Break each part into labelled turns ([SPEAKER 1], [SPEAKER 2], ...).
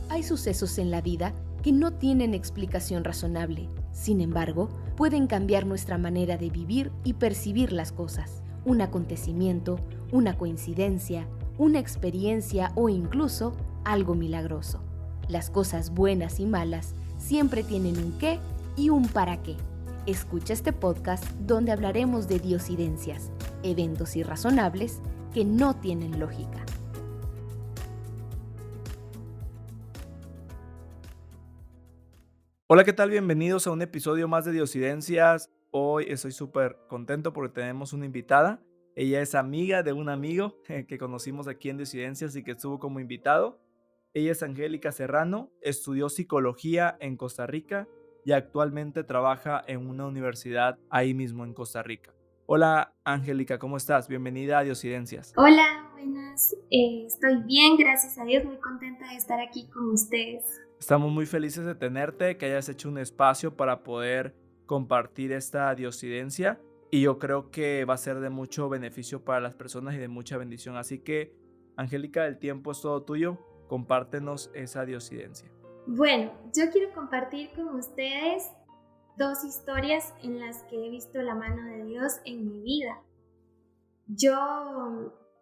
[SPEAKER 1] Hay sucesos en la vida que no tienen explicación razonable. Sin embargo, pueden cambiar nuestra manera de vivir y percibir las cosas. Un acontecimiento, una coincidencia, una experiencia o incluso algo milagroso. Las cosas buenas y malas siempre tienen un qué y un para qué. Escucha este podcast donde hablaremos de diosidencias, eventos irrazonables que no tienen lógica.
[SPEAKER 2] Hola, ¿qué tal? Bienvenidos a un episodio más de Diosidencias. Hoy estoy súper contento porque tenemos una invitada. Ella es amiga de un amigo que conocimos aquí en Diosidencias y que estuvo como invitado. Ella es Angélica Serrano, estudió psicología en Costa Rica y actualmente trabaja en una universidad ahí mismo en Costa Rica. Hola, Angélica, ¿cómo estás? Bienvenida a Diosidencias.
[SPEAKER 3] Hola, buenas. Estoy bien, gracias a Dios, muy contenta de estar aquí con ustedes.
[SPEAKER 2] Estamos muy felices de tenerte, que hayas hecho un espacio para poder compartir esta diosidencia y yo creo que va a ser de mucho beneficio para las personas y de mucha bendición. Así que, Angélica, el tiempo es todo tuyo, compártenos esa diosidencia.
[SPEAKER 3] Bueno, yo quiero compartir con ustedes dos historias en las que he visto la mano de Dios en mi vida. Yo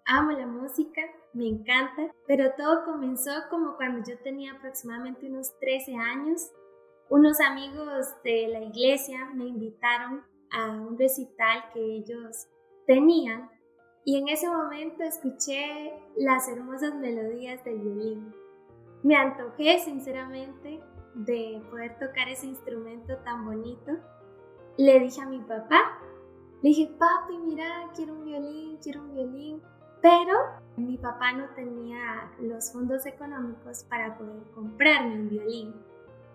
[SPEAKER 3] amo la música, me encanta, pero todo comenzó como cuando yo tenía aproximadamente unos 13 años. Unos amigos de la iglesia me invitaron a un recital que ellos tenían y en ese momento escuché las hermosas melodías del violín. Me antojé sinceramente de poder tocar ese instrumento tan bonito. Le dije a mi papá, le dije, papi, mira, quiero un violín, pero mi papá no tenía los fondos económicos para poder comprarme un violín.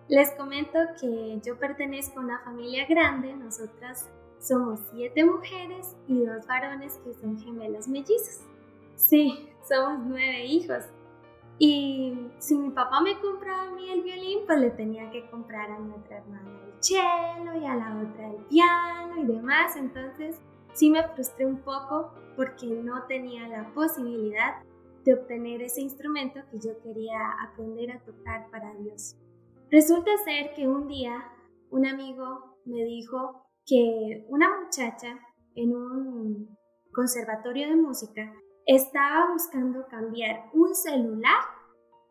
[SPEAKER 3] Les comento que yo pertenezco a una familia grande, nosotras somos 7 mujeres y 2 varones que son gemelos mellizos. Sí, somos 9 hijos. Y si mi papá me compraba a mí el violín, pues le tenía que comprar a mi otra hermana el cello y a la otra el piano y demás. Entonces sí me frustré un poco porque no tenía la posibilidad de obtener ese instrumento que yo quería aprender a tocar para Dios. Resulta ser que un día un amigo me dijo que una muchacha en un conservatorio de música estaba buscando cambiar un celular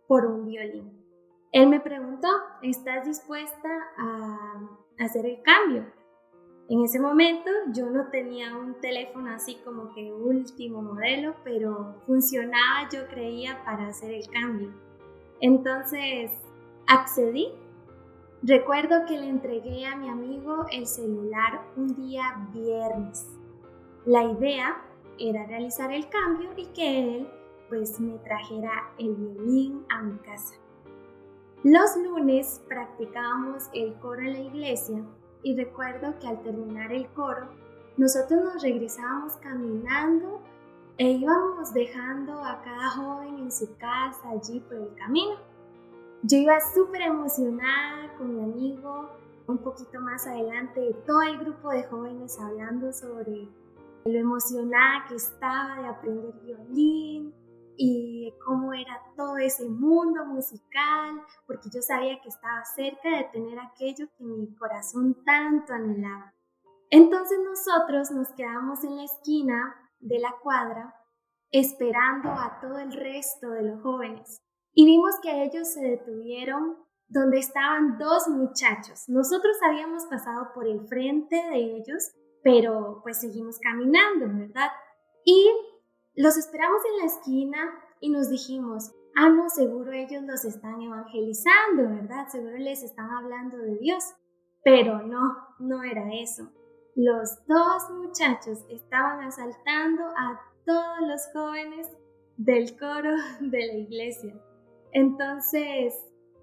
[SPEAKER 3] por un violín. Él me preguntó, ¿estás dispuesta a hacer el cambio? En ese momento yo no tenía un teléfono así como que último modelo, pero funcionaba, yo creía, para hacer el cambio. Entonces accedí. Recuerdo que le entregué a mi amigo el celular un día viernes. La idea era realizar el cambio y que él pues me trajera el violín a mi casa. Los lunes practicábamos el coro en la iglesia y recuerdo que al terminar el coro nosotros nos regresábamos caminando e íbamos dejando a cada joven en su casa allí por el camino. Yo iba súper emocionada con mi amigo, un poquito más adelante todo el grupo de jóvenes hablando sobre lo emocionada que estaba de aprender violín y de cómo era todo ese mundo musical, porque yo sabía que estaba cerca de tener aquello que mi corazón tanto anhelaba. Entonces nosotros nos quedamos en la esquina de la cuadra esperando a todo el resto de los jóvenes. Y vimos que ellos se detuvieron donde estaban 2 muchachos. Nosotros habíamos pasado por el frente de ellos, pero pues seguimos caminando, ¿verdad? Y los esperamos en la esquina y nos dijimos, no, seguro ellos los están evangelizando, ¿verdad? Seguro les están hablando de Dios. Pero no era eso. Los 2 muchachos estaban asaltando a todos los jóvenes del coro de la iglesia. Entonces,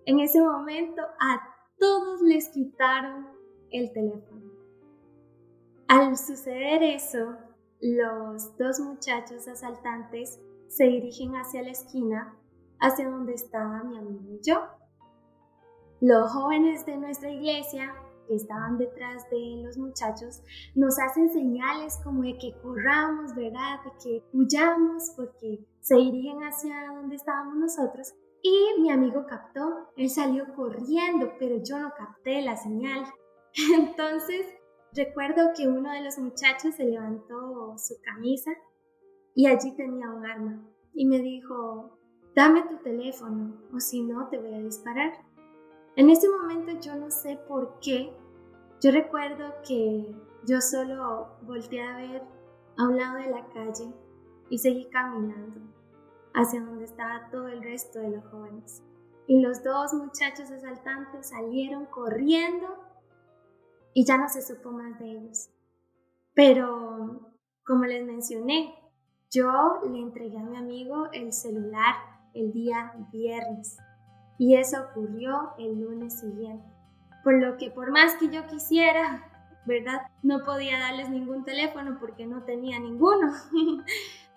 [SPEAKER 3] en ese momento a todos les quitaron el teléfono. Al suceder eso, los 2 muchachos asaltantes se dirigen hacia la esquina, hacia donde estaba mi amigo y yo. Los jóvenes de nuestra iglesia que estaban detrás de los muchachos nos hacen señales como de que corramos, ¿verdad? De que huyamos porque se dirigen hacia donde estábamos nosotros y mi amigo captó. Él salió corriendo, pero yo no capté la señal. Entonces recuerdo que uno de los muchachos se levantó su camisa y allí tenía un arma y me dijo: dame tu teléfono o si no te voy a disparar. En ese momento yo no sé por qué, yo recuerdo que yo solo volteé a ver a un lado de la calle y seguí caminando hacia donde estaba todo el resto de los jóvenes. Y los dos muchachos asaltantes salieron corriendo y ya no se supo más de ellos. Pero, como les mencioné, yo le entregué a mi amigo el celular el día viernes y eso ocurrió el lunes siguiente. Por lo que por más que yo quisiera, ¿verdad? No podía darles ningún teléfono porque no tenía ninguno.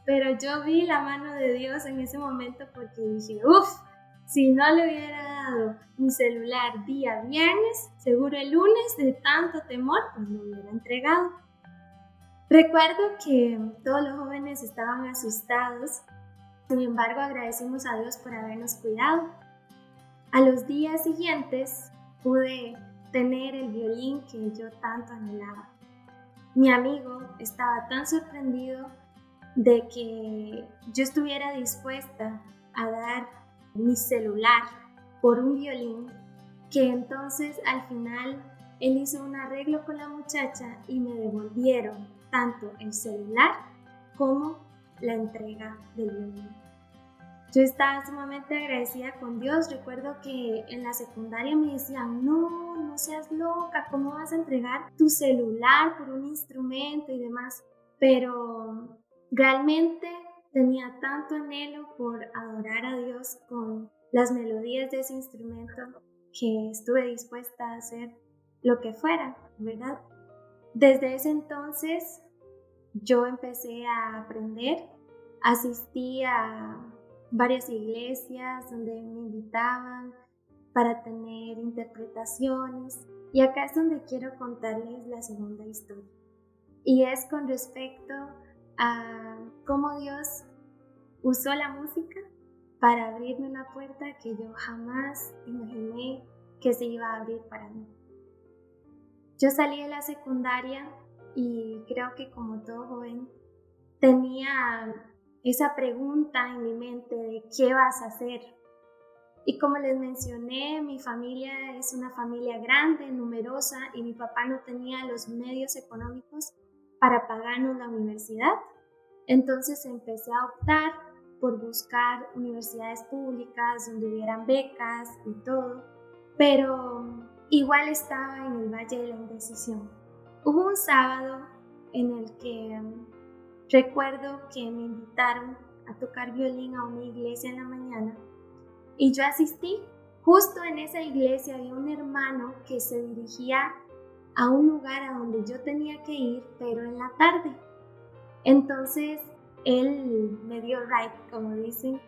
[SPEAKER 3] Pero yo vi la mano de Dios en ese momento porque dije: si no le hubiera dado mi celular día viernes, seguro el lunes de tanto temor pues lo hubiera entregado. Recuerdo que todos los jóvenes estaban asustados, sin embargo agradecimos a Dios por habernos cuidado. A los días siguientes pude tener el violín que yo tanto anhelaba. Mi amigo estaba tan sorprendido de que yo estuviera dispuesta a dar mi celular por un violín, que entonces al final él hizo un arreglo con la muchacha y me devolvieron tanto el celular como la entrega del violín. Yo estaba sumamente agradecida con Dios. Recuerdo que en la secundaria me decían: no seas loca, ¿cómo vas a entregar tu celular por un instrumento y demás? Pero realmente tenía tanto anhelo por adorar a Dios con las melodías de ese instrumento que estuve dispuesta a hacer lo que fuera, ¿verdad? Desde ese entonces yo empecé a aprender, asistí a varias iglesias donde me invitaban para tener interpretaciones, y acá es donde quiero contarles la segunda historia, y es con respecto a cómo Dios usó la música para abrirme una puerta que yo jamás imaginé que se iba a abrir para mí. Yo salí de la secundaria y creo que como todo joven tenía esa pregunta en mi mente de ¿qué vas a hacer? Y como les mencioné, mi familia es una familia grande, numerosa, y mi papá no tenía los medios económicos para pagarnos la universidad. Entonces empecé a optar por buscar universidades públicas donde hubieran becas y todo, pero igual estaba en el valle de la indecisión. Hubo un sábado en el que recuerdo que me invitaron a tocar violín a una iglesia en la mañana y yo asistí. Justo en esa iglesia había un hermano que se dirigía a un lugar a donde yo tenía que ir, pero en la tarde. Entonces él me dio ride, como dicen,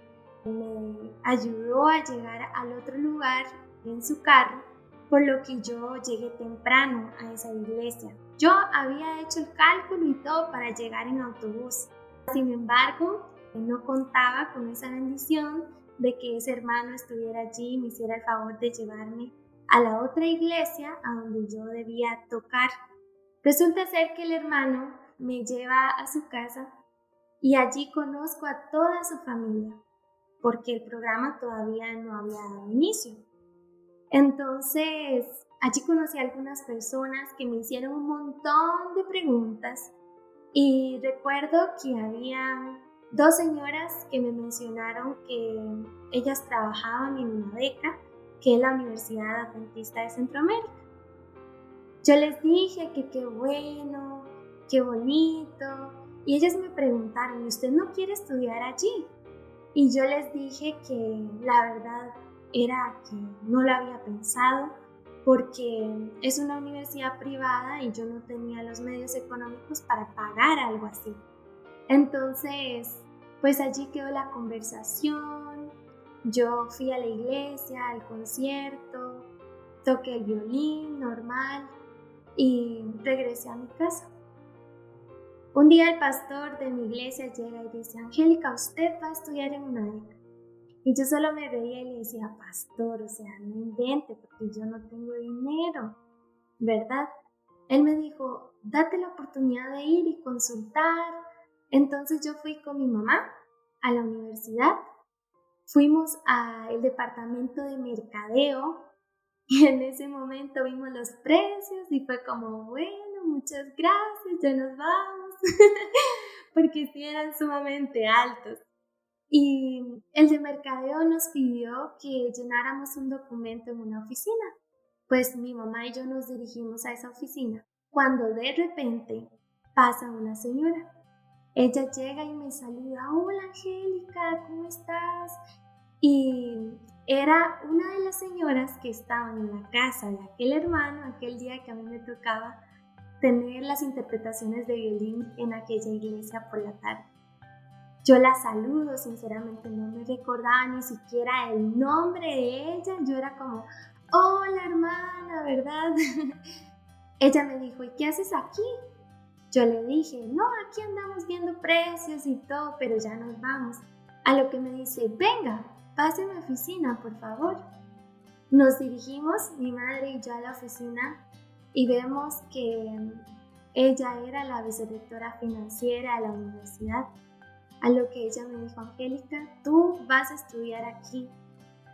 [SPEAKER 3] me ayudó a llegar al otro lugar en su carro, por lo que yo llegué temprano a esa iglesia. Yo había hecho el cálculo y todo para llegar en autobús. Sin embargo, no contaba con esa bendición de que ese hermano estuviera allí y me hiciera el favor de llevarme a la otra iglesia a donde yo debía tocar. Resulta ser que el hermano me lleva a su casa y allí conozco a toda su familia, porque el programa todavía no había dado inicio. Entonces, allí conocí a algunas personas que me hicieron un montón de preguntas y recuerdo que había 2 señoras que me mencionaron que ellas trabajaban en una beca, que es la Universidad Adventista de Centroamérica. Yo les dije que qué bueno, qué bonito, y ellas me preguntaron: ¿y usted no quiere estudiar allí? Y yo les dije que la verdad era que no lo había pensado porque es una universidad privada y yo no tenía los medios económicos para pagar algo así. Entonces, pues allí quedó la conversación. Yo fui a la iglesia, al concierto, toqué el violín normal y regresé a mi casa. Un día el pastor de mi iglesia llega y dice: Angélica, usted va a estudiar en una beca. Y yo solo me reía y le decía, pastor, o sea, no invente porque yo no tengo dinero, ¿verdad? Él me dijo, date la oportunidad de ir y consultar. Entonces yo fui con mi mamá a la universidad, fuimos al departamento de mercadeo y en ese momento vimos los precios y fue como, bueno, muchas gracias, ya nos vamos, porque sí eran sumamente altos. Y el de mercadeo nos pidió que llenáramos un documento en una oficina. Pues mi mamá y yo nos dirigimos a esa oficina, cuando de repente pasa una señora. Ella llega y me saluda, hola Angélica, ¿cómo estás? Y era una de las señoras que estaban en la casa de aquel hermano, aquel día que a mí me tocaba tener las interpretaciones de violín en aquella iglesia por la tarde. Yo la saludo, sinceramente no me recordaba ni siquiera el nombre de ella, yo era como, hola hermana, ¿verdad? Ella me dijo, ¿y qué haces aquí? Yo le dije, no, aquí andamos viendo precios y todo, pero ya nos vamos. A lo que me dice, venga, pase a mi oficina, por favor. Nos dirigimos, mi madre y yo, a la oficina y vemos que ella era la vicerrectora financiera de la universidad. A lo que ella me dijo, Angélica, tú vas a estudiar aquí,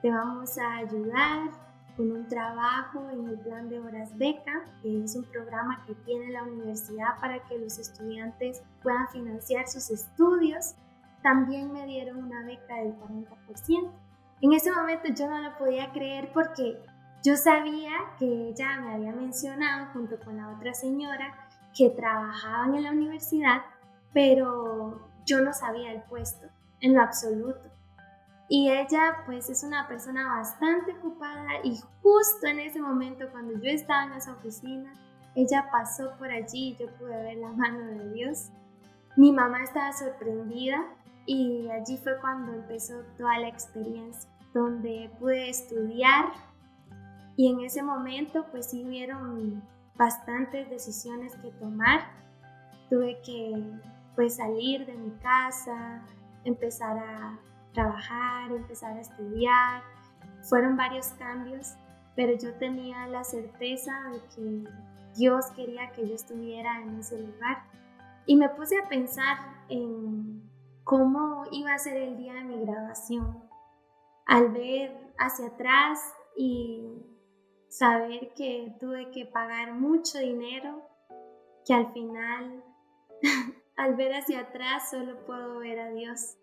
[SPEAKER 3] te vamos a ayudar con un trabajo en el plan de horas beca, que es un programa que tiene la universidad para que los estudiantes puedan financiar sus estudios. También me dieron una beca del 40%. En ese momento yo no lo podía creer porque yo sabía que ella me había mencionado junto con la otra señora que trabajaban en la universidad, pero yo no sabía el puesto en lo absoluto. Y ella pues es una persona bastante ocupada y justo en ese momento cuando yo estaba en esa oficina, ella pasó por allí y yo pude ver la mano de Dios. Mi mamá estaba sorprendida y allí fue cuando empezó toda la experiencia, donde pude estudiar y en ese momento pues sí hubieron bastantes decisiones que tomar. Tuve que pues salir de mi casa, empezar a trabajar, empezar a estudiar. Fueron varios cambios, pero yo tenía la certeza de que Dios quería que yo estuviera en ese lugar. Y me puse a pensar en cómo iba a ser el día de mi graduación. Al ver hacia atrás y saber que tuve que pagar mucho dinero, que al final, al ver hacia atrás, solo puedo ver a Dios.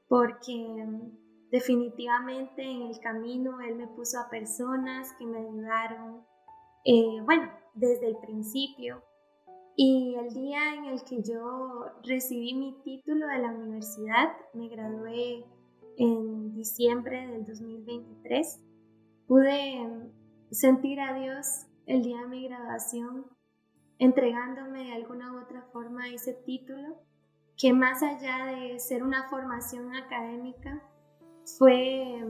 [SPEAKER 3] Porque definitivamente en el camino Él me puso a personas que me ayudaron, desde el principio. Y el día en el que yo recibí mi título de la universidad, me gradué en diciembre del 2023, pude sentir a Dios el día de mi graduación, entregándome de alguna u otra forma ese título, que más allá de ser una formación académica, fue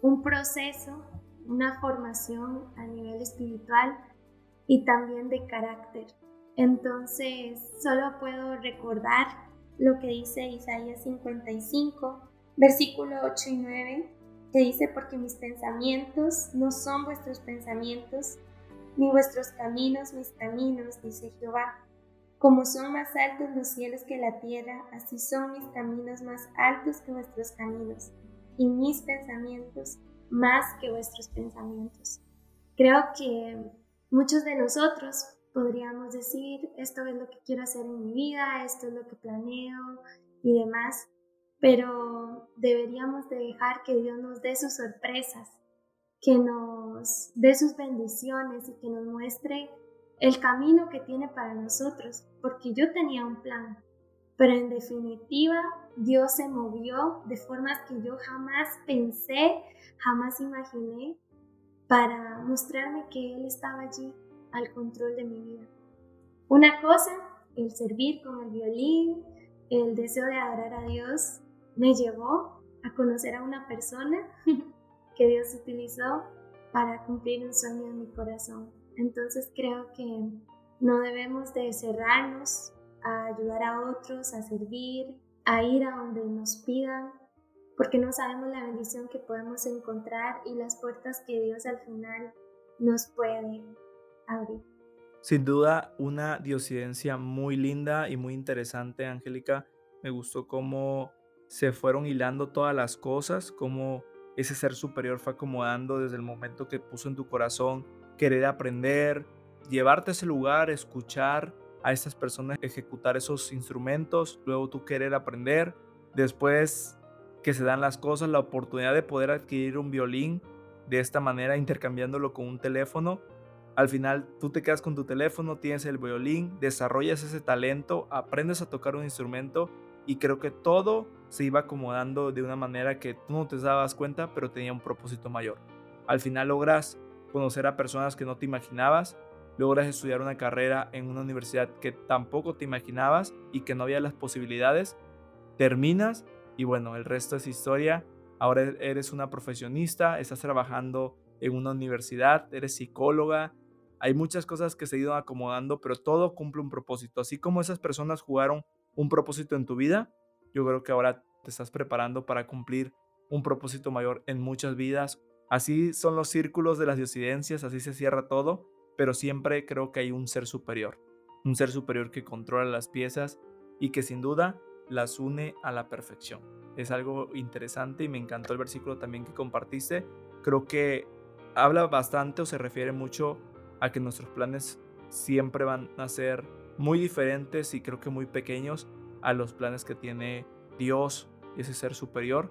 [SPEAKER 3] un proceso, una formación a nivel espiritual y también de carácter. Entonces, solo puedo recordar lo que dice Isaías 55, versículo 8 y 9, que dice, porque mis pensamientos no son vuestros pensamientos, ni vuestros caminos mis caminos, dice Jehová. Como son más altos los cielos que la tierra, así son mis caminos más altos que vuestros caminos, y mis pensamientos más que vuestros pensamientos. Creo que muchos de nosotros podríamos decir, esto es lo que quiero hacer en mi vida, esto es lo que planeo y demás, pero deberíamos de dejar que Dios nos dé sus sorpresas, que nos dé sus bendiciones y que nos muestre el camino que tiene para nosotros, porque yo tenía un plan, pero en definitiva Dios se movió de formas que yo jamás pensé, jamás imaginé, para mostrarme que Él estaba allí al control de mi vida. Una cosa, el servir con el violín, el deseo de adorar a Dios, me llevó a conocer a una persona que Dios utilizó para cumplir un sueño en mi corazón. Entonces creo que no debemos de cerrarnos a ayudar a otros, a servir, a ir a donde nos pidan, porque no sabemos la bendición que podemos encontrar y las puertas que Dios al final nos puede abrir.
[SPEAKER 2] Sin duda, una diosidencia muy linda y muy interesante, Angélica. Me gustó cómo se fueron hilando todas las cosas, cómo ese ser superior fue acomodando desde el momento que puso en tu corazón querer aprender, llevarte a ese lugar, escuchar a estas personas ejecutar esos instrumentos, luego tú querer aprender, después que se dan las cosas, la oportunidad de poder adquirir un violín de esta manera, intercambiándolo con un teléfono. Al final tú te quedas con tu teléfono, tienes el violín, desarrollas ese talento, aprendes a tocar un instrumento y creo que todo se iba acomodando de una manera que tú no te dabas cuenta, pero tenía un propósito mayor. Al final logras conocer a personas que no te imaginabas, logras estudiar una carrera en una universidad que tampoco te imaginabas y que no había las posibilidades, terminas y bueno, el resto es historia. Ahora eres una profesionista, estás trabajando en una universidad, eres psicóloga. Hay muchas cosas que se han ido acomodando, pero todo cumple un propósito. Así como esas personas jugaron un propósito en tu vida, yo creo que ahora te estás preparando para cumplir un propósito mayor en muchas vidas. Así son los círculos de las diosidencias, así se cierra todo, pero siempre creo que hay un ser superior que controla las piezas y que sin duda las une a la perfección. Es algo interesante y me encantó el versículo también que compartiste. Creo que habla bastante o se refiere mucho a que nuestros planes siempre van a ser muy diferentes y creo que muy pequeños a los planes que tiene Dios, ese ser superior,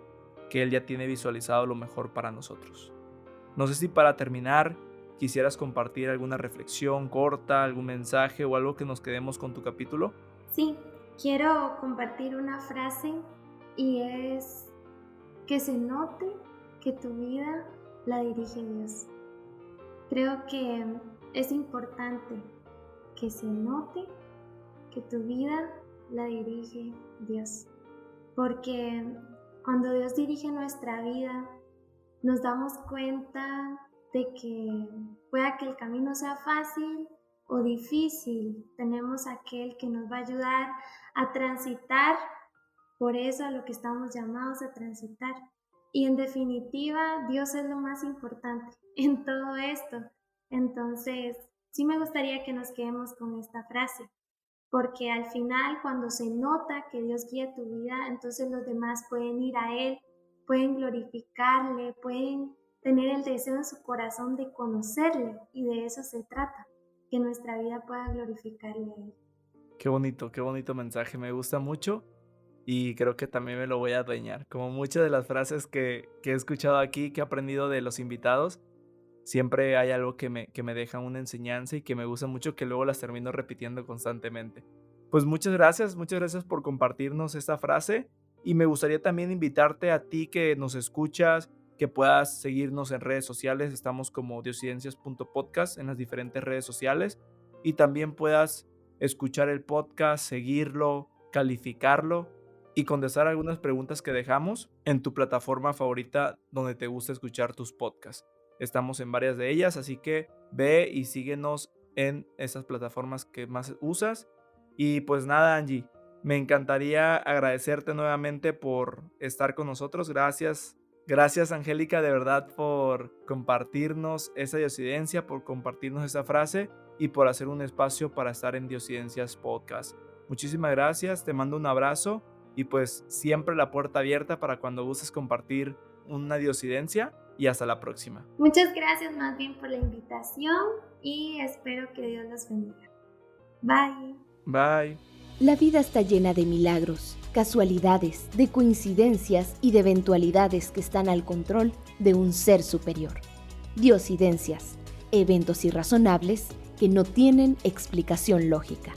[SPEAKER 2] que Él ya tiene visualizado lo mejor para nosotros. No sé si para terminar quisieras compartir alguna reflexión corta, algún mensaje o algo que nos quedemos con tu capítulo.
[SPEAKER 3] Sí, quiero compartir una frase y es que se note que tu vida la dirige Dios. Creo que es importante que se note que tu vida la dirige Dios, porque cuando Dios dirige nuestra vida nos damos cuenta de que pueda que el camino sea fácil o difícil, tenemos aquel que nos va a ayudar a transitar por eso a lo que estamos llamados a transitar. Y en definitiva, Dios es lo más importante en todo esto. Entonces, sí me gustaría que nos quedemos con esta frase, porque al final, cuando se nota que Dios guía tu vida, entonces los demás pueden ir a Él, pueden glorificarle, pueden tener el deseo en su corazón de conocerle, y de eso se trata, que nuestra vida pueda glorificarle a Él.
[SPEAKER 2] Qué bonito mensaje, me gusta mucho. Y creo que también me lo voy a adueñar. Como muchas de las frases que he escuchado aquí, que he aprendido de los invitados, siempre hay algo que me deja una enseñanza y que me gusta mucho, que luego las termino repitiendo constantemente. Pues muchas gracias por compartirnos esta frase. Y me gustaría también invitarte a ti que nos escuchas, que puedas seguirnos en redes sociales. Estamos como diosidencias.podcast en las diferentes redes sociales. Y también puedas escuchar el podcast, seguirlo, calificarlo y contestar algunas preguntas que dejamos en tu plataforma favorita donde te gusta escuchar tus podcasts. Estamos en varias de ellas, así que ve y síguenos en esas plataformas que más usas. Y pues nada, Angie, me encantaría agradecerte nuevamente por estar con nosotros. Gracias, Angélica, de verdad, por compartirnos esa diosidencia, por compartirnos esa frase y por hacer un espacio para estar en Diosidencias Podcast. Muchísimas gracias, te mando un abrazo. Y pues siempre la puerta abierta para cuando gustes compartir una diosidencia, y hasta la próxima.
[SPEAKER 3] Muchas gracias más bien por la invitación y espero que Dios los bendiga. Bye.
[SPEAKER 2] Bye.
[SPEAKER 1] La vida está llena de milagros, casualidades, de coincidencias y de eventualidades que están al control de un ser superior. Diosidencias, eventos irrazonables que no tienen explicación lógica.